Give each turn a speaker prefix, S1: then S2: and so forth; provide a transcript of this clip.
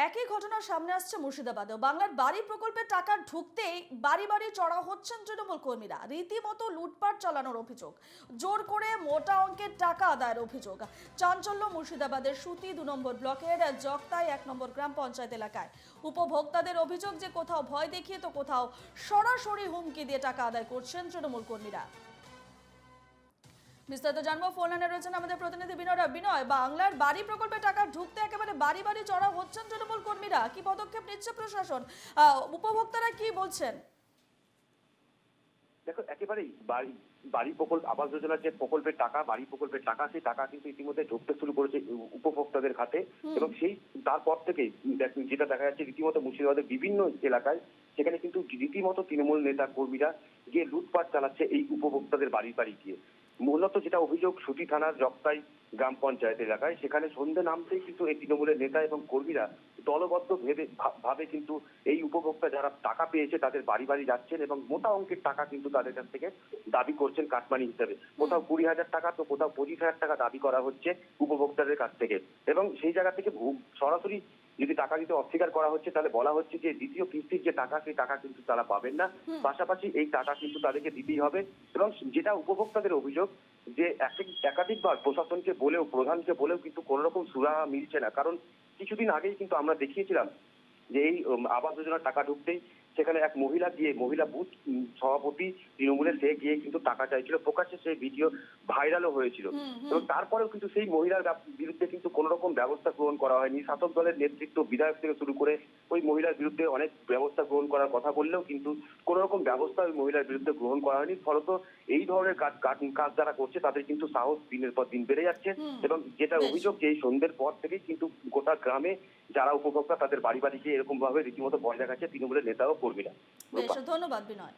S1: একই ঘটনা সামনে আসছে মুর্শিদাবাদেও। বাংলার বাড়ি প্রকল্পের টাকা ঢুকতেই বাড়ি বাড়ি চড়া হচ্ছেন তৃণমূল কর্মীরা। রীতিমতো লুটপাট চালানোর অভিযোগ, জোর করে মোটা অঙ্কের টাকা আদায়ের অভিযোগ। চাঞ্চল্য মুর্শিদাবাদের সুতি 2 নম্বর ব্লকের জগতাই 1 নম্বর গ্রাম পঞ্চায়েত এলাকায়। উপভোক্তাদের অভিযোগ যে কোথাও ভয় দেখিয়ে তো কোথাও সরাসরি হুমকি দিয়ে টাকা আদায় করছেন তৃণমূল কর্মীরা। বিস্তারিত জানবো, ফোন লাইনে রয়েছেন আমাদের প্রতিনিধি বিনয়। বিনয়, বাংলার বাড়ি প্রকল্পে টাকা ঢুকতে একেবারে বাড়ি বাড়ি চড়া হচ্ছেন তৃণমূল কর্মীরা, কি পদক্ষেপ নিচ্ছে প্রশাসন? উপভোক্তারা কি বলছেন?
S2: দেখো, একেবারেই বাড়ি বাড়ি প্রকল্প আবাস যোজনার যে প্রকল্পের টাকা, বাড়ি প্রকল্পের টাকা, সেই টাকা কিন্তু ইতিমধ্যে ঢুকতে শুরু করেছে উপভোক্তাদের খাতে। এবং সেই তারপর থেকে যেটা দেখা যাচ্ছে, রীতিমতো মুর্শিদাবাদের বিভিন্ন এলাকায় সেখানে কিন্তু রীতিমতো তৃণমূল নেতা কর্মীরা গিয়ে লুটপাট চালাচ্ছে এই উপভোক্তাদের বাড়ি বাড়ি গিয়ে। মূলত যেটা অভিযোগ, সুতি থানার জগতাই গ্রাম পঞ্চায়েত এলাকায়, সেখানে সন্ধ্যে নামতেই কিন্তু এই তৃণমূলের নেতা এবং কর্মীরা দলবদ্ধ ভাবে কিন্তু এই উপভোক্তা যারা টাকা পেয়েছে তাদের বাড়ি বাড়ি যাচ্ছেন এবং মোটা অঙ্কের টাকা কিন্তু তাদের কাছ থেকে দাবি করছেন কাটমানি হিসেবে। কোথাও 20,000 টাকা তো কোথাও 25,000 টাকা দাবি করা হচ্ছে উপভোক্তাদের কাছ থেকে। এবং সেই জায়গা থেকে সরাসরি যদি টাকা দিতে অস্বীকার করা হচ্ছে, তাহলে বলা হচ্ছে যে দ্বিতীয় কিস্তির যে টাকা, সেই টাকা কিন্তু তারা পাবেন না। পাশাপাশি এই টাকা কিন্তু তাদেরকে দিতেই হবে। এবং যেটা উপভোক্তাদের অভিযোগ, যে একাধিকবার প্রশাসনকে বলেও, প্রধানকে বলেও কিন্তু কোন রকম সুরাহা মিলছে না। কারণ কিছুদিন আগেই কিন্তু আমরা দেখিয়েছিলাম যে এই আবাস যোজনার টাকা ঢুকতেই সেখানে এক মহিলা বুথ সভাপতি তৃণমূলের, সে গিয়ে কিন্তু টাকা চাইছিল, প্রকাশ্যে সেই ভিডিও ভাইরালও হয়েছিল। এবং তারপরেও কিন্তু সেই মহিলার বিরুদ্ধে কিন্তু কোন রকম ব্যবস্থা গ্রহণ করা হয়নি। শাসক দলের নেতৃত্ব, বিধায়ক থেকে শুরু করে ওই মহিলার বিরুদ্ধে অনেক ব্যবস্থা গ্রহণ করার কথা বললেও কিন্তু কোন রকম ব্যবস্থা ওই মহিলার বিরুদ্ধে গ্রহণ করা হয়নি। ফলত এই ধরনের কাজ যারা করছে তাদের কিন্তু সাহস দিনের পর দিন বেড়ে যাচ্ছে। এবং যেটা অভিযোগ, যে এই সন্ধ্যের পর থেকেই কিন্তু গোটা গ্রামে যারা উপভোক্তা তাদের বাড়ি বাড়ি গিয়ে এরকম ভাবে রীতিমতো ভয় দেখাচ্ছে তৃণমূলের নেতা ও কর্মীরা।
S1: বেশ, ধন্যবাদ বিনয়।